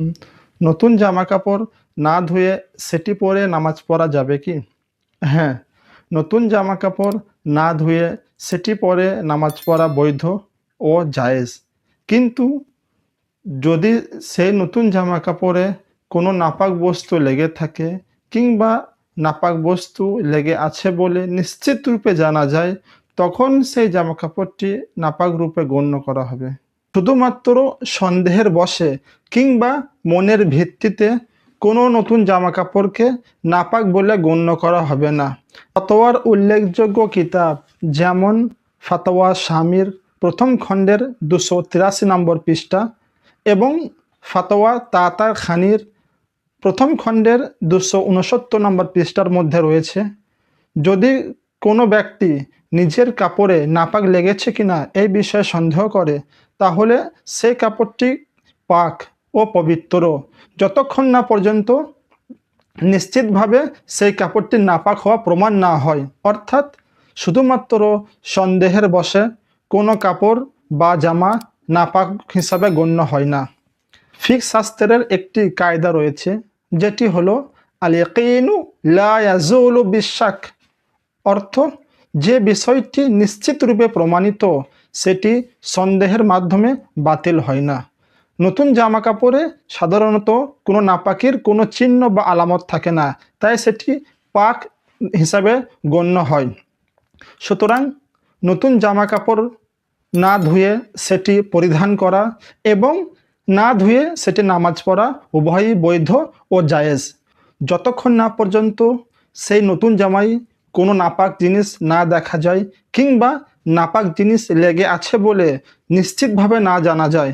উম, নতুন জামাকাপড় না ধুয়ে সেটি পরে নামাজ পড়া যাবে কি? হ্যাঁ, নতুন জামাকাপড় না ধুয়ে সেটি পরে নামাজ পড়া বৈধ ও জায়েজ। কিন্তু যদি সেই নতুন জামাকাপড়ে কোনো নাপাক বস্তু লেগে থাকে কিংবা নাপাক বস্তু লেগে আছে বলে নিশ্চিত রূপে জানা যায়, তখন সেই জামাকাপড়টি নাপাক রূপে গণ্য করা হবে। শুধুমাত্র সন্দেহের বশে কিংবা মনের ভিত্তিতে কোনো নতুন জামাকাপড়কে নাপাক বলে গণ্য করা হবে না। ফতোয়ার উল্লেখযোগ্য কিতাব যেমন ফাতোয়া শামির প্রথম খণ্ডের 283 নম্বর পৃষ্ঠা এবং ফাতোয়া তাতার খানির প্রথম খণ্ডের 269 নম্বর পৃষ্ঠার মধ্যে রয়েছে। যদি কোনো ব্যক্তি নিজের কাপড়ে নাপাক লেগেছে কিনা এই বিষয়ে সন্দেহ করে, তাহলে সেই কাপড়টি পাক ও পবিত্র যতক্ষণ না পর্যন্ত নিশ্চিতভাবে সেই কাপড়টি নাপাক হওয়া প্রমাণ না হয়। অর্থাৎ শুধুমাত্র সন্দেহের বশে কোনো কাপড় বা জামা নাপাক হিসাবে গণ্য হয় না। ফিকহ শাস্ত্রের একটি কায়দা রয়েছে, যেটি হলো আল ইয়াকিনু লা ইয়াজুলু বিশাক। অর্থ, যে বিষয়টি নিশ্চিত রূপে প্রমাণিত সেটি সন্দেহের মাধ্যমে বাতিল হয় না। নতুন জামা কাপড়ে সাধারণত কোনো নাপাকির কোনো চিহ্ন বা আলামত থাকে না, তাই সেটি পাক হিসাবে গণ্য হয়। সুতরাং নতুন জামা কাপড় না ধুয়ে সেটি পরিধান করা এবং না ধুয়ে সেটি নামাজ পড়া উভয়ই বৈধ ও জায়েজ, যতক্ষণ না পর্যন্ত সেই নতুন জামায় কোনো নাপাক জিনিস না দেখা যায় কিংবা নাপাক জিনিস লেগে আছে বলে নিশ্চিতভাবে না জানা যায়।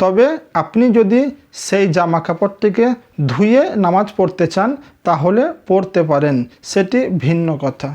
তবে আপনি যদি সেই জামা কাপড়টিকে ধুয়ে নামাজ পড়তে চান তাহলে পড়তে পারেন, সেটি ভিন্ন কথা।